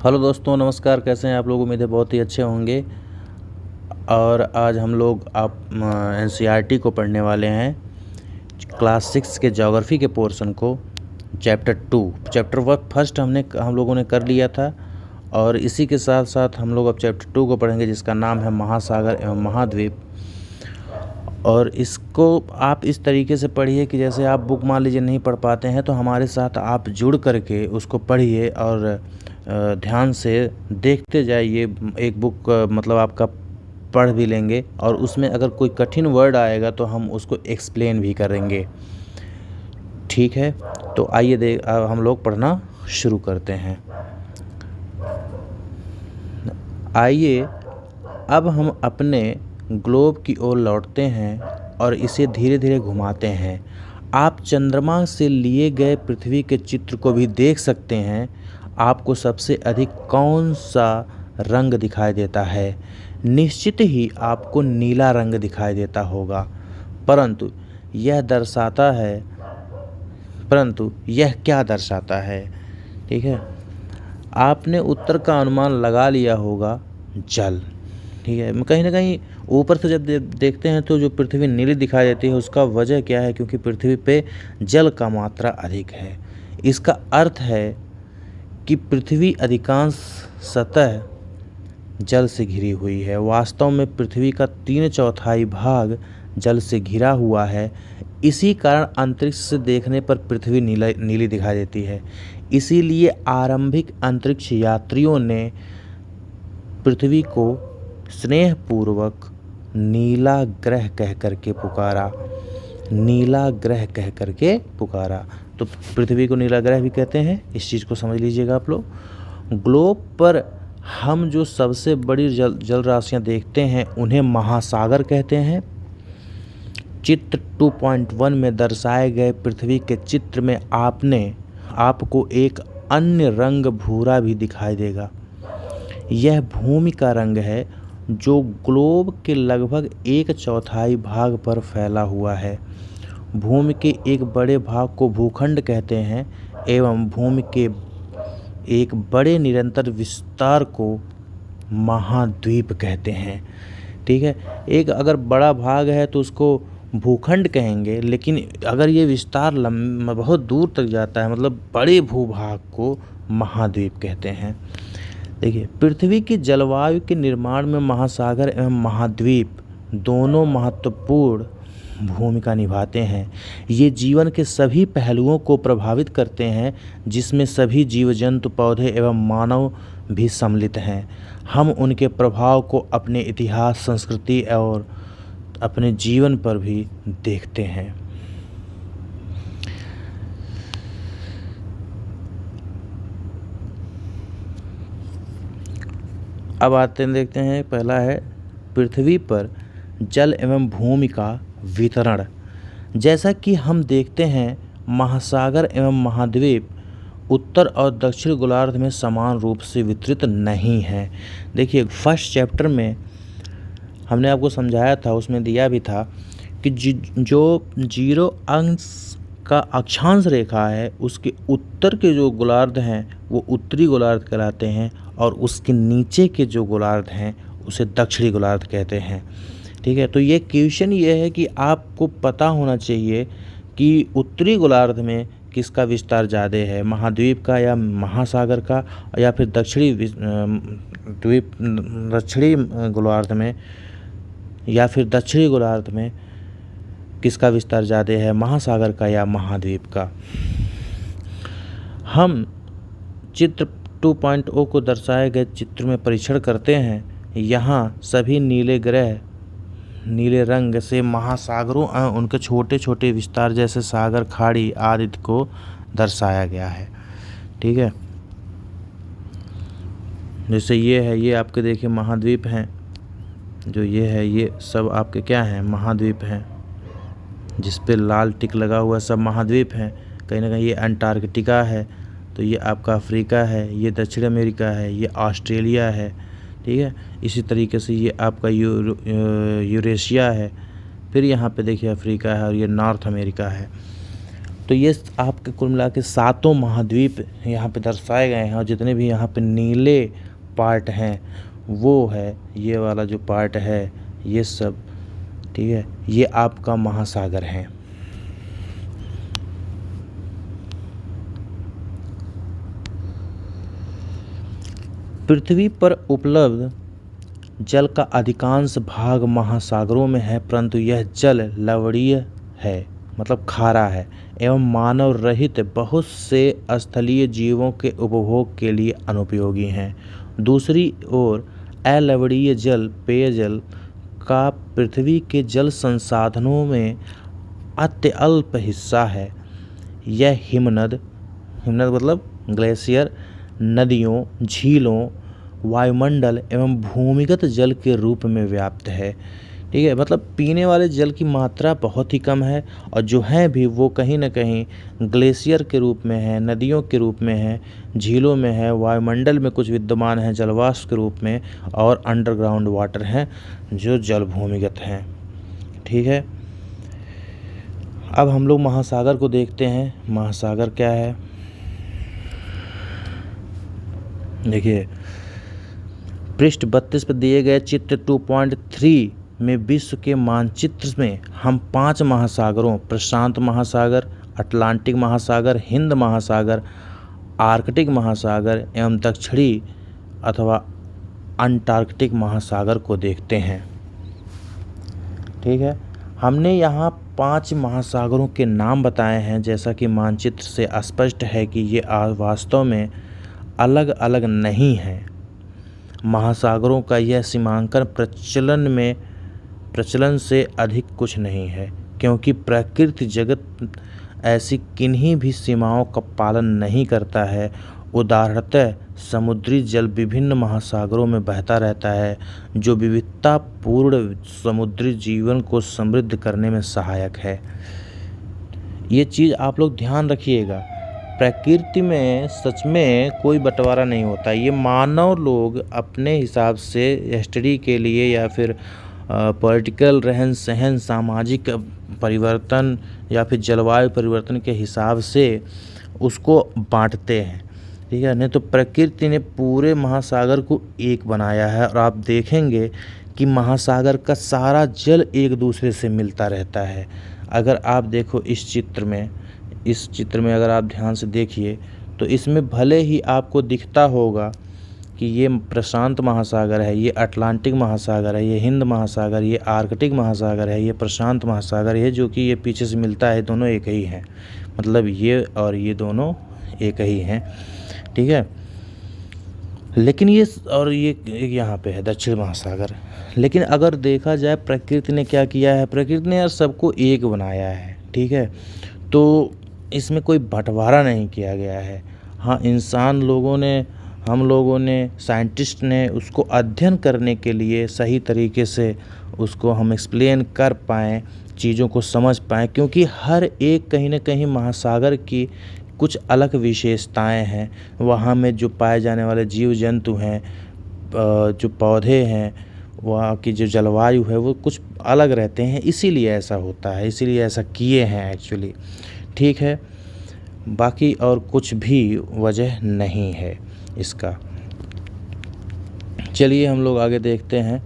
Hello दोस्तों, नमस्कार। कैसे हैं आप लोग? उम्मीद है बहुत ही अच्छे होंगे। और आज हम लोग आप एनसीईआरटी को पढ़ने वाले हैं, क्लास 6 के ज्योग्राफी के पोर्शन को, चैप्टर 2। चैप्टर 1 फर्स्ट हम लोगों ने कर लिया था, और इसी के साथ साथ हम लोग अब चैप्टर 2 को पढ़ेंगे, जिसका नाम है महासागर एवं महाद्वीप। और इसको आप इस तरीके से पढ़िए कि जैसे आप बुक मान लीजिए नहीं पढ़ पाते हैं, तो हमारे साथ आप जुड़ करके उसको पढ़िए और ध्यान से देखते जाइए। एक बुक मतलब आपका पढ़ भी लेंगे, और उसमें अगर कोई कठिन वर्ड आएगा तो हम उसको एक्सप्लेन भी करेंगे। ठीक है, तो आइए हम लोग पढ़ना शुरू करते हैं। आइए अब हम अपने ग्लोब की ओर लौटते हैं और इसे धीरे धीरे घुमाते हैं। आप चंद्रमा से लिए गए पृथ्वी के चित्र को भी देख सकते हैं। आपको सबसे अधिक कौन सा रंग दिखाई देता है? निश्चित ही आपको नीला रंग दिखाई देता होगा, परंतु यह क्या दर्शाता है? ठीक है, आपने उत्तर का अनुमान लगा लिया होगा, जल। ठीक है, कहीं ना कहीं ऊपर से जब देखते हैं तो जो पृथ्वी नीली दिखाई देती है, उसका वजह क्या है? क्योंकि पृथ्वी पे जल का मात्रा अधिक है। इसका अर्थ है कि पृथ्वी अधिकांश सतह जल से घिरी हुई है। वास्तव में पृथ्वी का 3/4 भाग जल से घिरा हुआ है। इसी कारण अंतरिक्ष से देखने पर पृथ्वी नीली दिखाई देती है। इसीलिए आरंभिक अंतरिक्ष यात्रियों ने पृथ्वी को स्नेहपूर्वक नीला ग्रह कह करके पुकारा। तो पृथ्वी को नीला ग्रह भी कहते हैं, इस चीज़ को समझ लीजिएगा आप लोग। ग्लोब पर हम जो सबसे बड़ी जल राशियाँ देखते हैं, उन्हें महासागर कहते हैं। चित्र 2.1 में दर्शाए गए पृथ्वी के चित्र में आपको एक अन्य रंग भूरा भी दिखाई देगा। यह भूमि का रंग है, जो ग्लोब के लगभग 1/4 भाग पर फैला हुआ है। भूमि के एक बड़े भाग को भूखंड कहते हैं, एवं भूमि के एक बड़े निरंतर विस्तार को महाद्वीप कहते हैं। ठीक है, एक अगर बड़ा भाग है तो उसको भूखंड कहेंगे, लेकिन अगर ये विस्तार बहुत दूर तक जाता है, मतलब बड़े भूभाग को महाद्वीप कहते हैं। देखिए, पृथ्वी की जलवायु के निर्माण में महासागर एवं महाद्वीप दोनों महत्वपूर्ण भूमिका निभाते हैं। ये जीवन के सभी पहलुओं को प्रभावित करते हैं, जिसमें सभी जीव जंतु, पौधे एवं मानव भी सम्मिलित हैं। हम उनके प्रभाव को अपने इतिहास, संस्कृति और अपने जीवन पर भी देखते हैं। अब देखते हैं, पहला है पृथ्वी पर जल एवं भूमि का वितरण। जैसा कि हम देखते हैं, महासागर एवं महाद्वीप उत्तर और दक्षिण गोलार्ध में समान रूप से वितरित नहीं हैं। देखिए, फर्स्ट चैप्टर में हमने आपको समझाया था, उसमें दिया भी था कि जो 0 अंश का अक्षांश रेखा है, उसके उत्तर के जो गोलार्ध हैं वो उत्तरी गोलार्ध कहलाते हैं, और उसके नीचे के जो गोलार्ध हैं उसे दक्षिणी गोलार्ध कहते हैं। ठीक है, तो ये क्वेश्चन ये है कि आपको पता होना चाहिए कि उत्तरी गोलार्ध में किसका विस्तार ज़्यादा है, महाद्वीप का या महासागर का, या फिर दक्षिणी गोलार्ध में या फिर दक्षिणी गोलार्ध में किसका विस्तार ज़्यादा है, महासागर का या महाद्वीप का। हम चित्र 2.0 को दर्शाए गए चित्र में परीक्षण करते हैं। यहाँ सभी नीले रंग से महासागरों और उनके छोटे छोटे विस्तार जैसे सागर, खाड़ी आदि को दर्शाया गया है। ठीक है, जैसे ये है, ये आपके देखिए महाद्वीप हैं, जो ये है ये सब आपके क्या हैं, महाद्वीप हैं। जिस पे लाल टिक लगा हुआ सब महाद्वीप हैं। कहीं ना कहीं ये अंटार्कटिका है, तो ये आपका अफ्रीका है, ये दक्षिण अमेरिका है, ये ऑस्ट्रेलिया है। ठीक है, इसी तरीके से ये आपका यूरेशिया है, फिर यहाँ पे देखिए अफ्रीका है, और ये नॉर्थ अमेरिका है। तो ये आपके कुल मिला के 7 महाद्वीप यहाँ पे दर्शाए गए हैं, और जितने भी यहाँ पे नीले पार्ट हैं वो है ये वाला जो पार्ट है, ये सब, ठीक है, ये आपका महासागर है। पृथ्वी पर उपलब्ध जल का अधिकांश भाग महासागरों में है, परंतु यह जल लवणीय है, मतलब खारा है, एवं मानव रहित बहुत से स्थलीय जीवों के उपभोग के लिए अनुपयोगी हैं। दूसरी ओर अलवणीय जल पेयजल का पृथ्वी के जल संसाधनों में अत्यल्प हिस्सा है। यह हिमनद मतलब ग्लेशियर, नदियों, झीलों, वायुमंडल एवं भूमिगत जल के रूप में व्याप्त है। ठीक है, मतलब पीने वाले जल की मात्रा बहुत ही कम है, और जो है भी वो कहीं ना कहीं ग्लेशियर के रूप में है, नदियों के रूप में है, झीलों में है, वायुमंडल में कुछ विद्यमान है जलवाष्प के रूप में, और अंडरग्राउंड वाटर हैं जो जल भूमिगत हैं। ठीक है, अब हम लोग महासागर को देखते हैं। महासागर क्या है, देखिए पृष्ठ 32 पर दिए गए चित्र 2.3 में विश्व के मानचित्र में हम 5 महासागरों प्रशांत महासागर, अटलांटिक महासागर, हिंद महासागर, आर्कटिक महासागर एवं दक्षिणी अथवा अंटार्कटिक महासागर को देखते हैं। ठीक है, हमने यहाँ 5 महासागरों के नाम बताए हैं। जैसा कि मानचित्र से स्पष्ट है कि ये वास्तव में अलग अलग नहीं हैं। महासागरों का यह सीमांकन प्रचलन से अधिक कुछ नहीं है, क्योंकि प्रकृति जगत ऐसी किन्हीं भी सीमाओं का पालन नहीं करता है। उदाहरणतः समुद्री जल विभिन्न महासागरों में बहता रहता है, जो विविधतापूर्ण समुद्री जीवन को समृद्ध करने में सहायक है। ये चीज़ आप लोग ध्यान रखिएगा, प्रकृति में सच में कोई बंटवारा नहीं होता। ये मानव लोग अपने हिसाब से स्टडी के लिए या फिर पॉलिटिकल रहन सहन, सामाजिक परिवर्तन या फिर जलवायु परिवर्तन के हिसाब से उसको बांटते हैं। ठीक है, नहीं तो प्रकृति ने पूरे महासागर को एक बनाया है, और आप देखेंगे कि महासागर का सारा जल एक दूसरे से मिलता रहता है। अगर आप देखो इस चित्र में अगर आप ध्यान से देखिए तो इसमें भले ही आपको दिखता होगा कि ये प्रशांत महासागर है, ये अटलांटिक महासागर है, ये हिंद महासागर, ये आर्कटिक महासागर है, ये प्रशांत महासागर है, जो कि ये पीछे से मिलता है, दोनों एक ही हैं, मतलब ये और ये दोनों एक ही हैं। ठीक है, लेकिन ये यहाँ पे है दक्षिण महासागर। लेकिन अगर देखा जाए प्रकृति ने क्या किया है, प्रकृति ने यार सबको एक बनाया है। ठीक है, तो इसमें कोई बंटवारा नहीं किया गया है। हाँ, हम लोगों ने साइंटिस्ट ने उसको अध्ययन करने के लिए सही तरीके से उसको हम एक्सप्लेन कर पाएँ, चीज़ों को समझ पाएँ, क्योंकि हर एक कहीं ना कहीं महासागर की कुछ अलग विशेषताएं हैं। वहाँ में जो पाए जाने वाले जीव जंतु हैं, जो पौधे हैं, वहाँ की जो जलवायु है वो कुछ अलग रहते हैं, इसीलिए ऐसा होता है, इसीलिए ऐसा किए हैं एक्चुअली। ठीक है, बाकी और कुछ भी वजह नहीं है इसका। चलिए हम लोग आगे देखते हैं,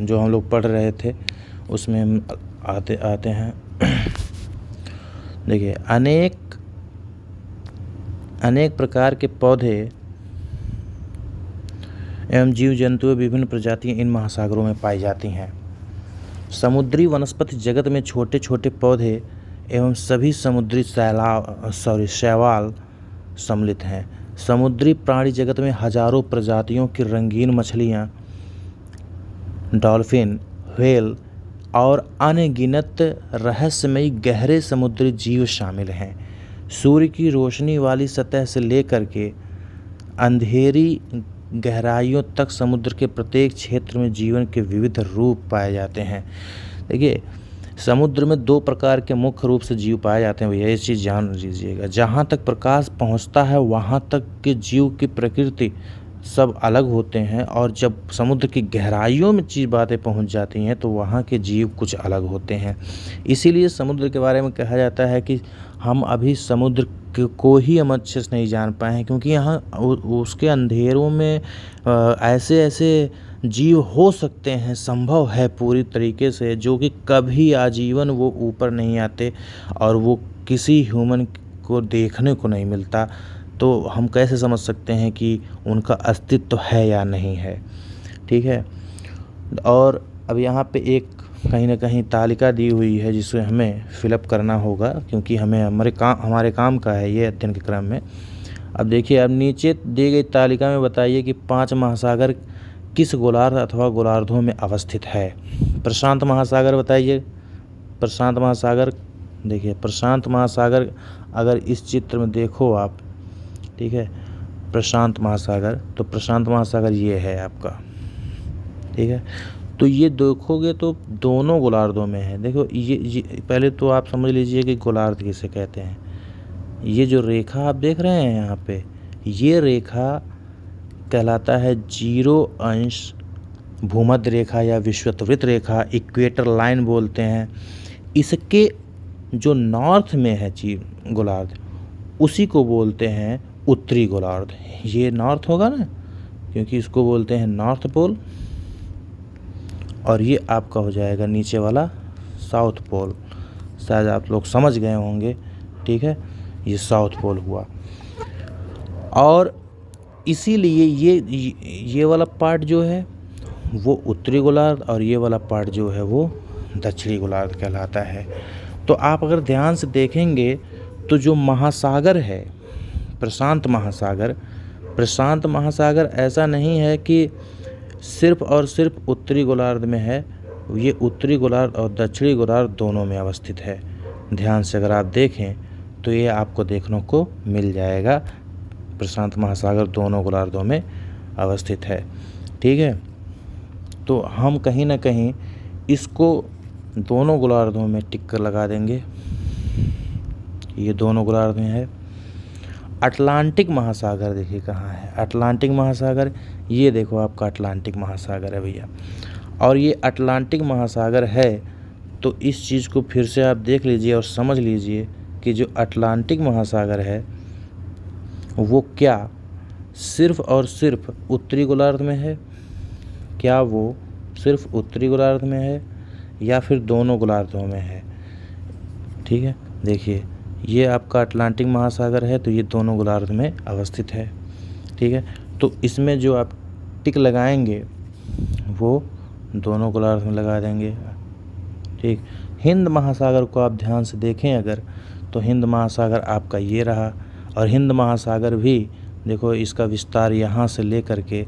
जो हम लोग पढ़ रहे थे उसमें हम आते हैं। देखिए अनेक प्रकार के पौधे एवं जीव जंतु विभिन्न प्रजातियां इन महासागरों में पाई जाती हैं। समुद्री वनस्पति जगत में छोटे छोटे पौधे एवं सभी समुद्री शैवाल सम्मिलित हैं। समुद्री प्राणी जगत में हजारों प्रजातियों की रंगीन मछलियाँ, डॉल्फिन, व्हेल और अनगिनत रहस्यमयी गहरे समुद्री जीव शामिल हैं। सूर्य की रोशनी वाली सतह से लेकर के अंधेरी गहराइयों तक समुद्र के प्रत्येक क्षेत्र में जीवन के विविध रूप पाए जाते हैं। देखिए, समुद्र में 2 प्रकार के मुख्य रूप से जीव पाए जाते हैं भैया, ये चीज़ जान लीजिएगा। जहाँ तक प्रकाश पहुँचता है वहाँ तक के जीव की प्रकृति सब अलग होते हैं, और जब समुद्र की गहराइयों में बातें पहुँच जाती हैं तो वहाँ के जीव कुछ अलग होते हैं। इसीलिए समुद्र के बारे में कहा जाता है कि हम अभी समुद्र को ही हम अच्छे से नहीं जान पाए हैं, क्योंकि यहाँ उसके अंधेरों में ऐसे ऐसे जीव हो सकते हैं, संभव है पूरी तरीके से, जो कि कभी आजीवन वो ऊपर नहीं आते और वो किसी ह्यूमन को देखने को नहीं मिलता। तो हम कैसे समझ सकते हैं कि उनका अस्तित्व है या नहीं है। ठीक है। और अब यहाँ पे एक कहीं ना कहीं तालिका दी हुई है जिसे हमें फिलअप करना होगा, क्योंकि हमारे काम का है ये अध्ययन के क्रम में। अब देखिए, अब नीचे दी गई तालिका में बताइए कि 5 महासागर किस गोलार्ध अथवा गोलार्धों में अवस्थित है। प्रशांत महासागर बताइए। प्रशांत महासागर, देखिए प्रशांत महासागर अगर इस चित्र में देखो आप, ठीक है, प्रशांत महासागर, तो प्रशांत महासागर ये है आपका। ठीक है, तो ये देखोगे तो दोनों गोलार्धों में है। देखो ये पहले तो आप समझ लीजिए कि गोलार्ध किसे कहते हैं। ये जो रेखा आप देख रहे हैं यहाँ पे, ये रेखा कहलाता है 0 अंश भूमध्य रेखा या विषुववृत्त रेखा, इक्वेटर लाइन बोलते हैं। इसके जो नॉर्थ में है गोलार्ध, उसी को बोलते हैं उत्तरी गोलार्ध। ये नॉर्थ होगा ना, क्योंकि इसको बोलते हैं नॉर्थ पोल, और ये आपका हो जाएगा नीचे वाला साउथ पोल। शायद आप लोग समझ गए होंगे। ठीक है, ये साउथ पोल हुआ। और इसीलिए ये वाला पार्ट जो है वो उत्तरी गोलार्ध, और ये वाला पार्ट जो है वो दक्षिणी गोलार्ध कहलाता है। तो आप अगर ध्यान से देखेंगे तो जो महासागर है प्रशांत महासागर ऐसा नहीं है कि सिर्फ और सिर्फ उत्तरी गोलार्ध में है। ये उत्तरी गोलार्ध और दक्षिणी गोलार्ध दोनों में अवस्थित है। ध्यान से अगर आप देखें तो ये आपको देखने को मिल जाएगा, प्रशांत महासागर दोनों गोलार्धों में अवस्थित है। ठीक है, तो हम कहीं ना कहीं इसको दोनों गोलार्धों में टिक कर लगा देंगे। ये दोनों गोलार्ध में है। अटलांटिक महासागर देखिए कहाँ है। अटलांटिक महासागर, ये देखो आपका अटलांटिक महासागर है भैया। और ये अटलांटिक महासागर है, तो इस चीज़ को फिर से आप देख लीजिए और समझ लीजिए कि जो अटलांटिक महासागर है वो क्या सिर्फ और सिर्फ उत्तरी गोलार्ध में है? क्या वो सिर्फ उत्तरी गोलार्ध में है या फिर दोनों गोलार्धों में है? ठीक है, देखिए ये आपका अटलांटिक महासागर है, तो ये दोनों गोलार्ध में अवस्थित है। ठीक है, तो इसमें जो आप टिक लगाएंगे वो दोनों गोलार्ध में लगा देंगे। ठीक, हिंद महासागर को आप ध्यान से देखें अगर, तो हिंद महासागर आपका ये रहा, और हिंद महासागर भी देखो इसका विस्तार यहाँ से ले करके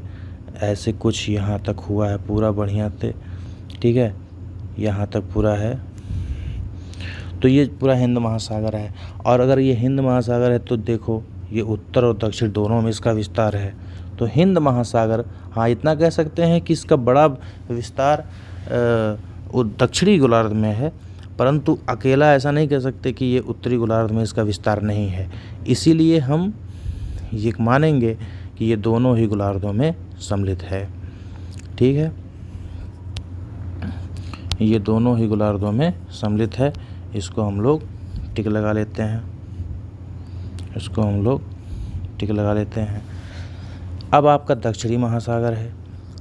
ऐसे कुछ यहाँ तक हुआ है पूरा बढ़िया से। ठीक है, यहाँ तक पूरा है, तो ये पूरा हिंद महासागर है। और अगर ये हिंद महासागर है तो देखो ये उत्तर और दक्षिण दोनों में इसका विस्तार है। तो हिंद महासागर, हाँ इतना कह सकते हैं कि इसका बड़ा विस्तार दक्षिणी गोलार्ध में है, परंतु अकेला ऐसा नहीं कह सकते कि ये उत्तरी गोलार्ध में इसका विस्तार नहीं है। इसीलिए हम ये मानेंगे कि ये दोनों ही गोलार्धों में सम्मिलित है। ठीक है, ये दोनों ही गोलार्धों में सम्मिलित है। इसको हम लोग टिक लगा लेते हैं, इसको हम लोग टिक लगा लेते हैं। अब आपका दक्षिणी महासागर है।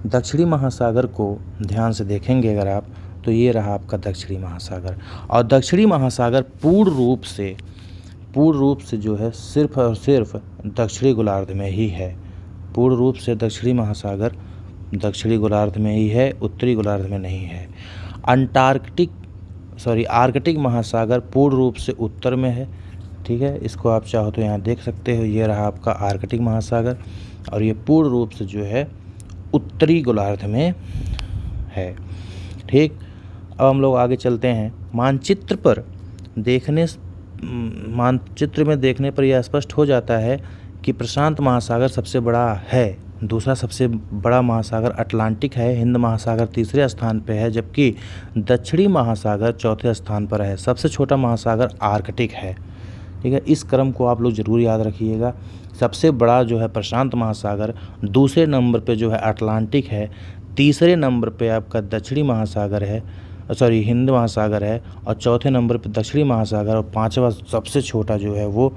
दक्षिणी महासागर को ध्यान से देखेंगे अगर आप, तो ये रहा आपका दक्षिणी महासागर। और दक्षिणी महासागर पूर्ण रूप से जो है सिर्फ और सिर्फ दक्षिणी गोलार्ध में ही है। पूर्ण रूप से दक्षिणी महासागर दक्षिणी गोलार्ध में ही है, उत्तरी गोलार्ध में नहीं है। आर्कटिक महासागर पूर्ण रूप से उत्तर में है। ठीक है, इसको आप चाहो तो यहाँ देख सकते हो, ये रहा आपका आर्कटिक महासागर, और ये पूर्ण रूप से जो है उत्तरी गोलार्ध में है। ठीक, अब हम लोग आगे चलते हैं। मानचित्र में देखने पर यह स्पष्ट हो जाता है कि प्रशांत महासागर सबसे बड़ा है, दूसरा सबसे बड़ा महासागर अटलांटिक है, हिंद महासागर तीसरे स्थान पर है, जबकि दक्षिणी महासागर चौथे स्थान पर है। सबसे छोटा महासागर आर्कटिक है। ठीक है, इस क्रम को आप लोग ज़रूर याद रखिएगा। सबसे बड़ा जो है प्रशांत महासागर, दूसरे नंबर पे जो है अटलांटिक है, तीसरे नंबर पे आपका दक्षिणी महासागर है, सॉरी हिंद महासागर है, और चौथे नंबर पे दक्षिणी महासागर, और पांचवा सबसे छोटा जो है वो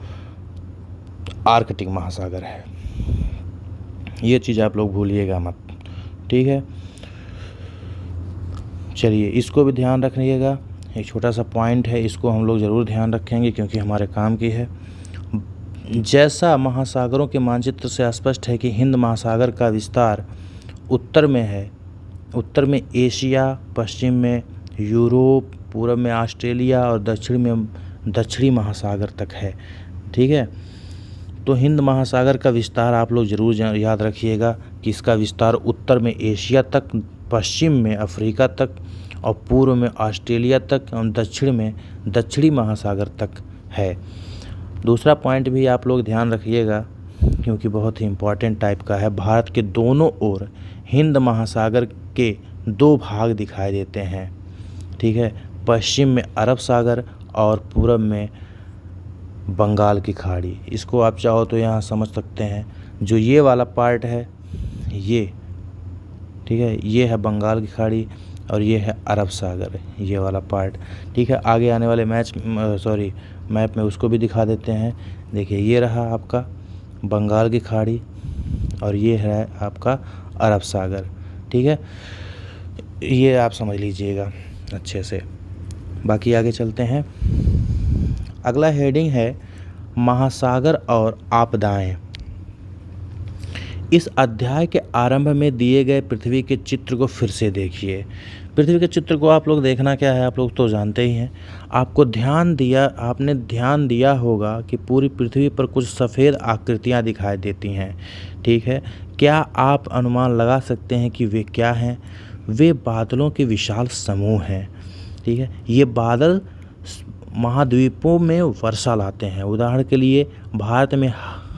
आर्कटिक महासागर है। ये चीज़ आप लोग भूलिएगा मत, ठीक है। चलिए इसको भी ध्यान रखिएगा, एक छोटा सा पॉइंट है, इसको हम लोग ज़रूर ध्यान रखेंगे क्योंकि हमारे काम की है। जैसा महासागरों के मानचित्र से स्पष्ट है कि हिंद महासागर का विस्तार उत्तर में है, उत्तर में एशिया, पश्चिम में यूरोप, पूर्व में ऑस्ट्रेलिया और दक्षिण में दक्षिणी महासागर तक है, ठीक है। तो हिंद महासागर का विस्तार आप लोग ज़रूर याद रखिएगा कि इसका विस्तार उत्तर में एशिया तक, पश्चिम में अफ्रीका तक और पूर्व में ऑस्ट्रेलिया तक और दक्षिण में दक्षिणी महासागर तक है। दूसरा पॉइंट भी आप लोग ध्यान रखिएगा क्योंकि बहुत ही इम्पोर्टेंट टाइप का है। भारत के दोनों ओर हिंद महासागर के दो भाग दिखाई देते हैं, ठीक है। पश्चिम में अरब सागर और पूर्व में बंगाल की खाड़ी। इसको आप चाहो तो यहाँ समझ सकते हैं, जो ये वाला पार्ट है ये, ठीक है, ये है बंगाल की खाड़ी और ये है अरब सागर, ये वाला पार्ट, ठीक है। आगे आने वाले मैप में उसको भी दिखा देते हैं। देखिए ये रहा आपका बंगाल की खाड़ी और ये है आपका अरब सागर, ठीक है। ये आप समझ लीजिएगा अच्छे से। बाकी आगे चलते हैं। अगला हेडिंग है महासागर और आपदाएं। इस अध्याय के आरंभ में दिए गए पृथ्वी के चित्र को फिर से देखिए। पृथ्वी के चित्र को आप लोग देखना क्या है, आप लोग तो जानते ही हैं। आपने ध्यान दिया होगा कि पूरी पृथ्वी पर कुछ सफ़ेद आकृतियां दिखाई देती हैं, ठीक है। क्या आप अनुमान लगा सकते हैं कि वे क्या हैं? वे बादलों के विशाल समूह हैं, ठीक है। ये बादल महाद्वीपों में वर्षा लाते हैं। उदाहरण के लिए भारत में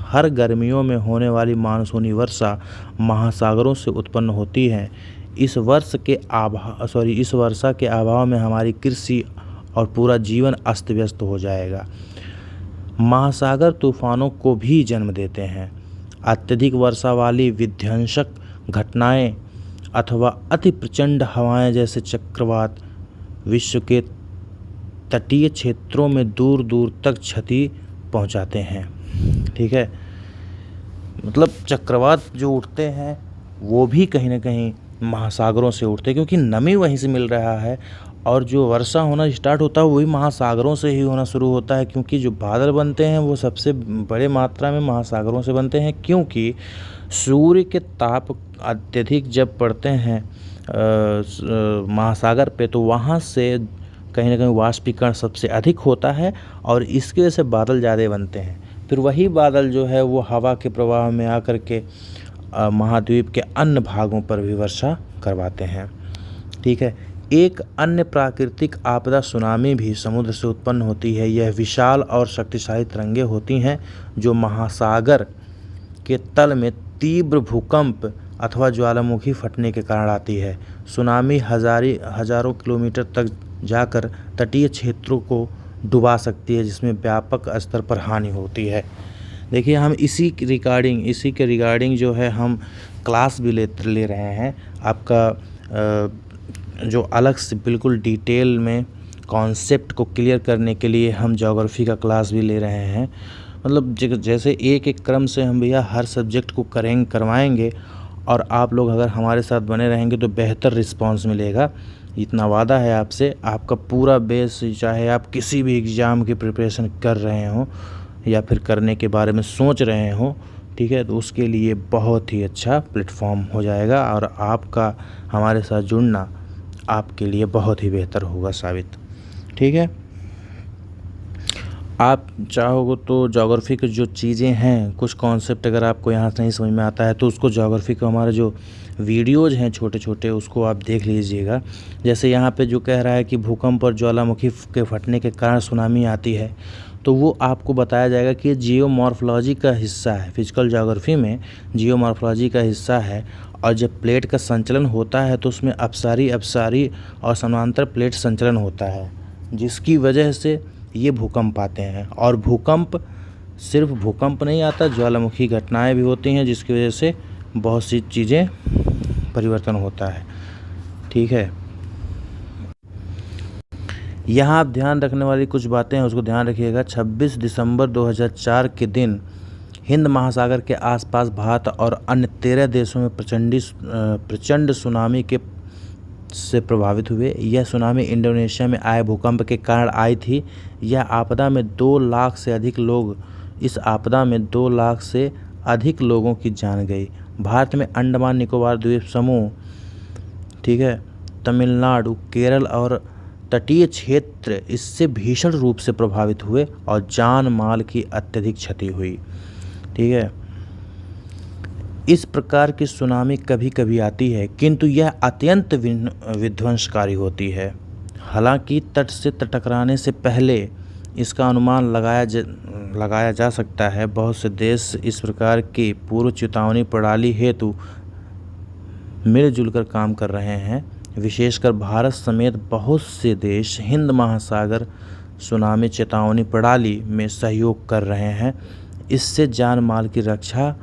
हर गर्मियों में होने वाली मानसूनी वर्षा महासागरों से उत्पन्न होती है। इस वर्षा के अभाव में हमारी कृषि और पूरा जीवन अस्त व्यस्त हो जाएगा। महासागर तूफानों को भी जन्म देते हैं। अत्यधिक वर्षा वाली विध्वंसक घटनाएं अथवा अति प्रचंड हवाएं जैसे चक्रवात विश्व के तटीय क्षेत्रों में दूर दूर तक क्षति पहुंचाते हैं, ठीक है। मतलब चक्रवात जो उठते हैं वो भी कहीं ना कहीं महासागरों से उठते हैं क्योंकि नमी वहीं से मिल रहा है, और जो वर्षा होना स्टार्ट होता है वही महासागरों से ही होना शुरू होता है क्योंकि जो बादल बनते हैं वो सबसे बड़े मात्रा में महासागरों से बनते हैं। क्योंकि सूर्य के ताप अत्यधिक जब पड़ते हैं महासागर पे तो वहाँ से कहीं ना कहीं वाष्पीकरण सबसे अधिक होता है और इसकी वजह से बादल ज़्यादा बनते हैं। फिर वही बादल जो है वो हवा के प्रवाह में आकर के महाद्वीप के अन्य भागों पर भी वर्षा करवाते हैं, ठीक है। एक अन्य प्राकृतिक आपदा सुनामी भी समुद्र से उत्पन्न होती है। यह विशाल और शक्तिशाली तरंगें होती हैं जो महासागर के तल में तीव्र भूकंप अथवा ज्वालामुखी फटने के कारण आती है। सुनामी हजारों किलोमीटर तक जाकर तटीय क्षेत्रों को डुबा सकती है जिसमें व्यापक स्तर पर हानि होती है। देखिए हम इसी के रिगार्डिंग जो है हम क्लास भी ले रहे हैं। आपका जो अलग से बिल्कुल डिटेल में कॉन्सेप्ट को क्लियर करने के लिए हम ज्योग्राफी का क्लास भी ले रहे हैं। मतलब जैसे एक एक क्रम से हम भैया हर सब्जेक्ट को करवाएंगे और आप लोग अगर हमारे साथ बने रहेंगे तो बेहतर रिस्पांस मिलेगा। इतना वादा है आपसे। आपका पूरा बेस, चाहे आप किसी भी एग्ज़ाम की प्रिपरेशन कर रहे हों या फिर करने के बारे में सोच रहे हों, ठीक है, तो उसके लिए बहुत ही अच्छा प्लेटफॉर्म हो जाएगा और आपका हमारे साथ जुड़ना आपके लिए बहुत ही बेहतर होगा साबित, ठीक है। आप चाहोगे तो ज्योग्राफी की जो चीज़ें हैं, कुछ कॉन्सेप्ट अगर आपको यहाँ से नहीं समझ में आता है तो उसको ज्योग्राफी का हमारे जो वीडियोज़ हैं छोटे छोटे उसको आप देख लीजिएगा। जैसे यहाँ पे जो कह रहा है कि भूकंप और ज्वालामुखी के फटने के कारण सुनामी आती है, तो वो आपको बताया जाएगा कि ये जियोमॉर्फोलॉजी का हिस्सा है। फिजिकल ज्योग्राफी में जियोमॉर्फोलॉजी का हिस्सा है और जब प्लेट का संचलन होता है तो उसमें अपसारी और समांतर प्लेट संचलन होता है जिसकी वजह से ये भूकंप आते हैं। और भूकंप सिर्फ भूकंप नहीं आता, ज्वालामुखी घटनाएं भी होती हैं जिसकी वजह से बहुत सी चीज़ें परिवर्तन होता है, ठीक है। यहाँ आप ध्यान रखने वाली कुछ बातें हैं, उसको ध्यान रखिएगा। 26 दिसंबर 2004 के दिन हिंद महासागर के आसपास भारत और अन्य 13 देशों में प्रचंड सुनामी के से प्रभावित हुए। यह सुनामी इंडोनेशिया में आए भूकंप के कारण आई थी। यह आपदा में 2 लाख से अधिक लोग इस आपदा में 2 लाख से अधिक लोगों की जान गई। भारत में अंडमान निकोबार द्वीप समूह, ठीक है, तमिलनाडु, केरल और तटीय क्षेत्र इससे भीषण रूप से प्रभावित हुए और जान माल की अत्यधिक क्षति हुई। ठीक है, इस प्रकार की सुनामी कभी कभी आती है, किंतु यह अत्यंत विध्वंसकारी होती है। हालांकि तट से टकराने से पहले इसका अनुमान लगाया जा सकता है। बहुत से देश इस प्रकार की पूर्व चेतावनी प्रणाली हेतु मिलजुल कर काम कर रहे हैं। विशेषकर भारत समेत बहुत से देश हिंद महासागर सुनामी चेतावनी प्रणाली में सहयोग कर रहे हैं। इससे जान माल की रक्षा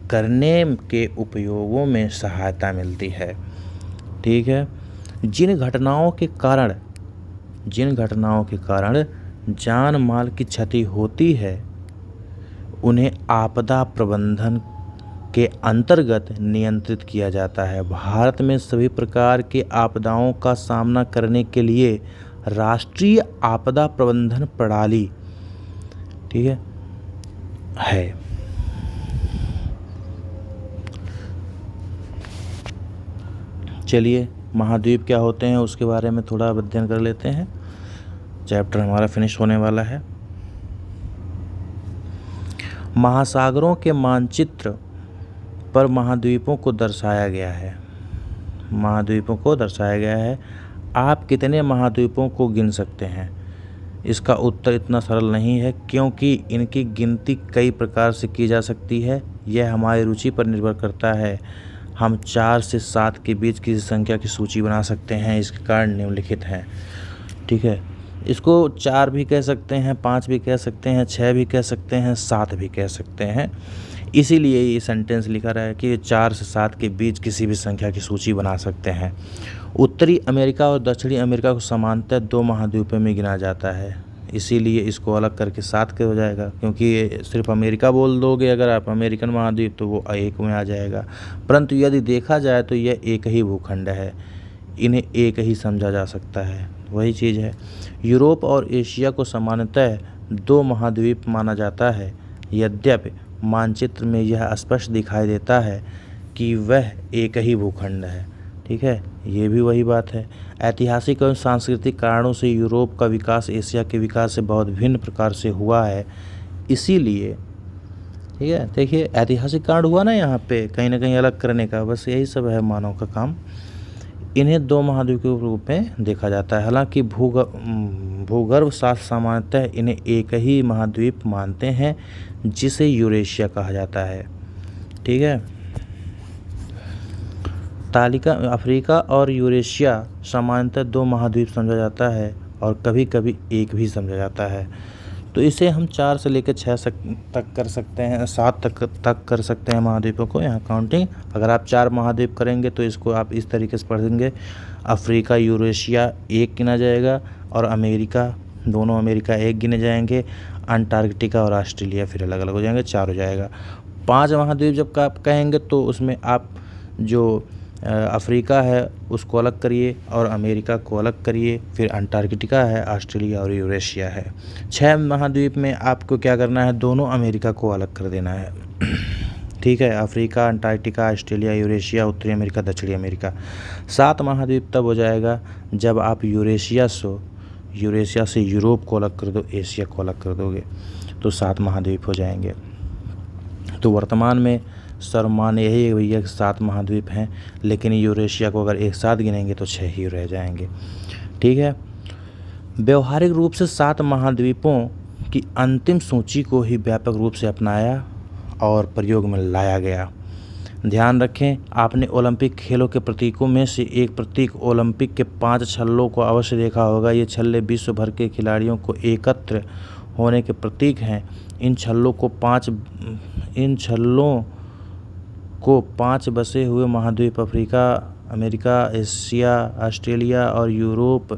करने के उपयोगों में सहायता मिलती है। ठीक है, जिन घटनाओं के कारण जान माल की क्षति होती है उन्हें आपदा प्रबंधन के अंतर्गत नियंत्रित किया जाता है। भारत में सभी प्रकार के आपदाओं का सामना करने के लिए राष्ट्रीय आपदा प्रबंधन प्रणाली, ठीक है। चलिए, महाद्वीप क्या होते हैं उसके बारे में थोड़ा अध्ययन कर लेते हैं। चैप्टर हमारा फिनिश होने वाला है। महासागरों के मानचित्र पर महाद्वीपों को दर्शाया गया है। आप कितने महाद्वीपों को गिन सकते हैं? इसका उत्तर इतना सरल नहीं है, क्योंकि इनकी गिनती कई प्रकार से की जा सकती है। यह हमारी रुचि पर निर्भर करता है। हम 4 से 7 के बीच किसी संख्या की सूची बना सकते हैं। इसके कारण निम्नलिखित हैं। ठीक है, इसको 4 भी कह सकते हैं, 5 भी कह सकते हैं, 6 भी कह सकते हैं, 7 भी कह सकते हैं। इसीलिए ये सेंटेंस लिखा रहा है कि 4 से 7 के बीच किसी भी संख्या की सूची बना सकते हैं। उत्तरी अमेरिका और दक्षिणी अमेरिका को समानतः 2 महाद्वीपों में गिना जाता है। इसीलिए इसको अलग करके 7 के हो जाएगा, क्योंकि सिर्फ अमेरिका बोल दोगे अगर आप अमेरिकन महाद्वीप तो वो एक में आ जाएगा। परंतु यदि देखा जाए तो यह एक ही भूखंड है, इन्हें एक ही समझा जा सकता है। वही चीज़ है। यूरोप और एशिया को सामान्यतः 2 महाद्वीप माना जाता है। यद्यपि मानचित्र में यह स्पष्ट दिखाई देता है कि वह एक ही भूखंड है। ठीक है, ये भी वही बात है। ऐतिहासिक और सांस्कृतिक कारणों से यूरोप का विकास एशिया के विकास से बहुत भिन्न प्रकार से हुआ है। इसीलिए, ठीक है, देखिए ऐतिहासिक कारण हुआ ना यहाँ पे कहीं ना कहीं अलग करने का, बस यही सब है मानव का काम। इन्हें 2 महाद्वीप के रूप में देखा जाता है। हालांकि भूगर्भ शास्त्र सामान्यतः इन्हें एक ही महाद्वीप मानते हैं, जिसे यूरेशिया कहा जाता है। ठीक है, तालिका अफ्रीका और यूरेशिया सामान्यतः 2 महाद्वीप समझा जाता है और कभी कभी एक भी समझा जाता है। तो इसे हम 4 से लेकर 6 तक कर सकते हैं, 7 तक कर सकते हैं महाद्वीपों को। यहाँ काउंटिंग अगर आप 4 महाद्वीप करेंगे तो इसको आप इस तरीके से पढ़ेंगे। अफ्रीका, यूरेशिया एक गिना जाएगा और अमेरिका, दोनों अमेरिका एक गिने जाएंगे। अंटार्कटिका और ऑस्ट्रेलिया फिर अलग अलग हो जाएंगे, 4 हो जाएगा। 5 महाद्वीप जब आप कहेंगे तो उसमें आप जो अफ्रीका है उसको अलग करिए और अमेरिका को अलग करिए, फिर अंटार्कटिका है, ऑस्ट्रेलिया और यूरेशिया है। 6 महाद्वीप में आपको क्या करना है, दोनों अमेरिका को अलग कर देना है। ठीक है, अफ्रीका, अंटार्कटिका, ऑस्ट्रेलिया, यूरेशिया, उत्तरी अमेरिका, दक्षिणी अमेरिका। 7 महाद्वीप तब हो जाएगा जब आप यूरेशिया से यूरोप को अलग कर दो, एशिया को अलग कर दोगे तो 7 महाद्वीप हो जाएंगे। तो वर्तमान में सर्वमान्य यही है भैया कि 7 महाद्वीप हैं, लेकिन यूरेशिया को अगर एक साथ गिनेंगे तो 6 ही रह जाएंगे। ठीक है, व्यवहारिक रूप से 7 महाद्वीपों की अंतिम सूची को ही व्यापक रूप से अपनाया और प्रयोग में लाया गया। ध्यान रखें, आपने ओलंपिक खेलों के प्रतीकों में से एक प्रतीक ओलंपिक के 5 छल्लों को अवश्य देखा होगा। ये छल्ले विश्व भर के खिलाड़ियों को एकत्र होने के प्रतीक हैं। इन छल्लों को 5 बसे हुए महाद्वीप अफ्रीका, अमेरिका, एशिया, ऑस्ट्रेलिया और यूरोप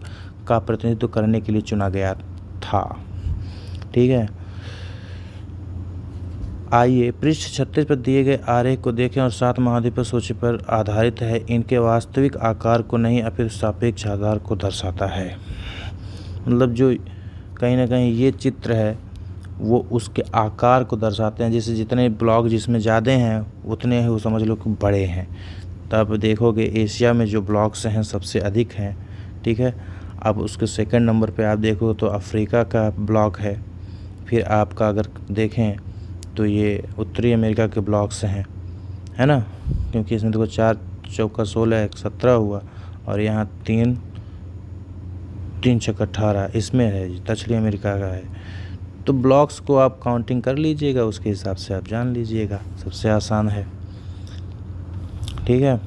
का प्रतिनिधित्व करने के लिए चुना गया था। ठीक है, आइए पृष्ठ 36 पर दिए गए आरेख को देखें और 7 महाद्वीपीय सूची पर आधारित है। इनके वास्तविक आकार को नहीं अपितु सापेक्ष आधार को दर्शाता है। मतलब जो कहीं ना कहीं ये चित्र है वो उसके आकार को दर्शाते हैं। जैसे जितने ब्लॉक जिसमें ज़्यादा हैं उतने ही वो समझ लो कि बड़े हैं। तब देखोगे एशिया में जो ब्लॉक्स हैं सबसे अधिक हैं। ठीक है, अब उसके सेकंड नंबर पे आप देखो तो अफ्रीका का ब्लॉक है। फिर आपका अगर देखें तो ये उत्तरी अमेरिका के ब्लॉक्स हैं, है ना, क्योंकि इसमें देखो 4 चौका 16 17 हुआ और यहाँ 3 छक्का 18 इसमें है, दक्षिणी अमेरिका का है। तो ब्लॉक्स को आप काउंटिंग कर लीजिएगा, उसके हिसाब से आप जान लीजिएगा, सबसे आसान है। ठीक है,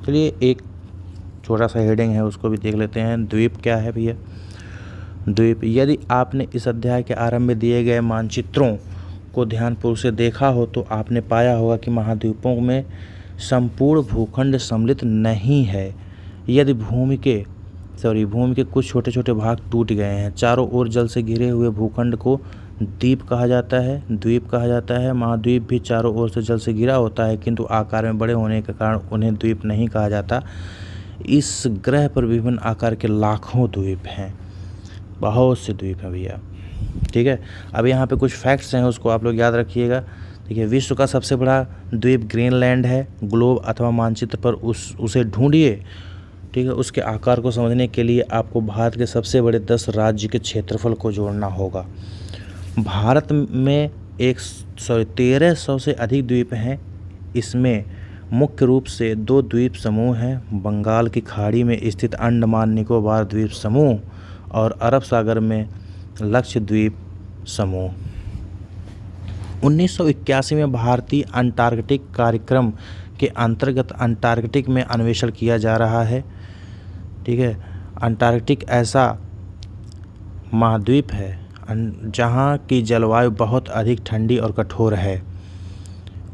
चलिए एक छोटा सा हेडिंग है उसको भी देख लेते हैं। द्वीप क्या है भैया? द्वीप, यदि आपने इस अध्याय के आरंभ में दिए गए मानचित्रों को ध्यानपूर्वक से देखा हो तो आपने पाया होगा कि महाद्वीपों में संपूर्ण भूखंड सम्मिलित नहीं है। यदि भूमि के कुछ छोटे छोटे भाग टूट गए हैं। चारों ओर जल से घिरे हुए भूखंड को द्वीप कहा जाता है। महाद्वीप भी चारों ओर से जल से घिरा होता है, किंतु आकार में बड़े होने के कारण उन्हें द्वीप नहीं कहा जाता। इस ग्रह पर विभिन्न आकार के लाखों द्वीप हैं, बहुत से द्वीप हैं भैया। ठीक है, अब यहाँ पे कुछ फैक्ट्स हैं, उसको आप लोग याद रखिएगा। देखिए, विश्व का सबसे बड़ा द्वीप ग्रीनलैंड है। ग्लोब अथवा मानचित्र पर उसे ढूंढिए। ठीक है, उसके आकार को समझने के लिए आपको भारत के सबसे बड़े 10 राज्य के क्षेत्रफल को जोड़ना होगा। भारत में 1300 से अधिक द्वीप हैं। इसमें मुख्य रूप से 2 द्वीप समूह हैं, बंगाल की खाड़ी में स्थित अंडमान निकोबार द्वीप समूह और अरब सागर में लक्षद्वीप समूह। 1981 में भारतीय अंटार्कटिक कार्यक्रम के अंतर्गत अंटार्कटिक में अन्वेषण किया जा रहा है। ठीक है, अंटार्कटिक ऐसा महाद्वीप है जहाँ की जलवायु बहुत अधिक ठंडी और कठोर है।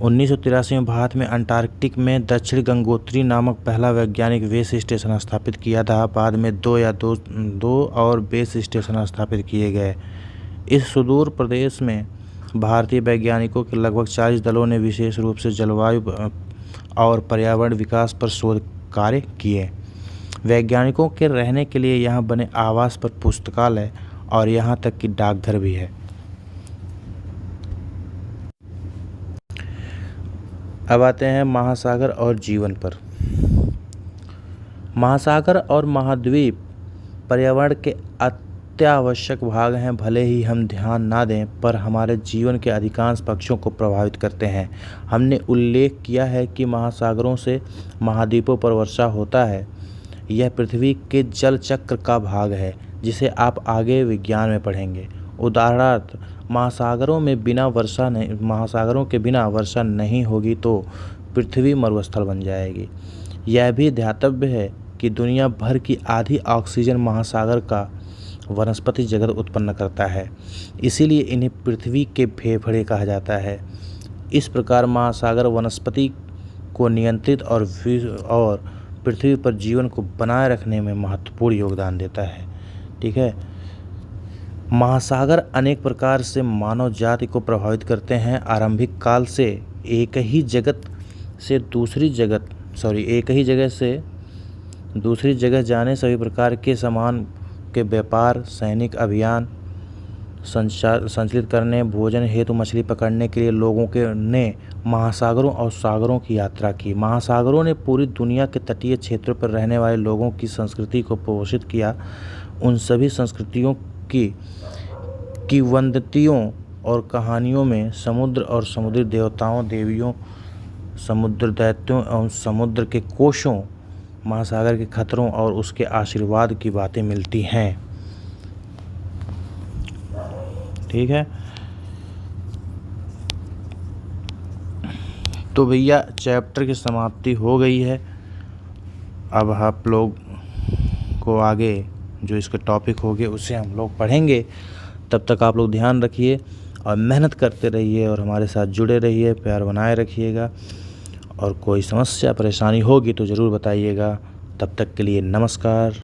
1983 में भारत में अंटार्कटिक में दक्षिण गंगोत्री नामक पहला वैज्ञानिक बेस स्टेशन स्थापित किया था। बाद में 2 और बेस स्टेशन स्थापित किए गए। इस सुदूर प्रदेश में भारतीय वैज्ञानिकों के लगभग 40 दलों ने विशेष रूप से जलवायु और पर्यावरण विकास पर शोध कार्य किए। वैज्ञानिकों के रहने के लिए यहाँ बने आवास पर पुस्तकालय और यहाँ तक कि डाकघर भी है। अब आते हैं महासागर और जीवन पर। महासागर और महाद्वीप पर्यावरण के अत्यावश्यक भाग हैं। भले ही हम ध्यान ना दें, पर हमारे जीवन के अधिकांश पक्षों को प्रभावित करते हैं। हमने उल्लेख किया है कि महासागरों से महाद्वीपों पर वर्षा होता है। यह पृथ्वी के जल चक्र का भाग है, जिसे आप आगे विज्ञान में पढ़ेंगे। उदाहरणार्थ, महासागरों के बिना वर्षा नहीं होगी तो पृथ्वी मरुस्थल बन जाएगी। यह भी ध्यातव्य है कि दुनिया भर की आधी ऑक्सीजन महासागर का वनस्पति जगत उत्पन्न करता है, इसीलिए इन्हें पृथ्वी के फेफड़े कहा जाता है। इस प्रकार महासागर वनस्पति को नियंत्रित और पृथ्वी पर जीवन को बनाए रखने में महत्वपूर्ण योगदान देता है। ठीक है, महासागर अनेक प्रकार से मानव जाति को प्रभावित करते हैं। आरंभिक काल से एक ही जगह से दूसरी जगह जाने, सभी प्रकार के सामान के व्यापार, सैनिक अभियान संचालित करने, भोजन हेतु मछली पकड़ने के लिए लोगों ने महासागरों और सागरों की यात्रा की। महासागरों ने पूरी दुनिया के तटीय क्षेत्रों पर रहने वाले लोगों की संस्कृति को पोषित किया। उन सभी संस्कृतियों की किंवदंतियों और कहानियों में समुद्र और समुद्री देवताओं, देवियों, समुद्र दैत्यों एवं समुद्र के कोशों, महासागर के खतरों और उसके आशीर्वाद की बातें मिलती हैं। ठीक है, तो भैया चैप्टर की समाप्ति हो गई है। अब आप लोग को आगे जो इसके टॉपिक होंगे उसे हम लोग पढ़ेंगे। तब तक आप लोग ध्यान रखिए और मेहनत करते रहिए और हमारे साथ जुड़े रहिए, प्यार बनाए रखिएगा। और कोई समस्या परेशानी होगी तो ज़रूर बताइएगा। तब तक के लिए नमस्कार।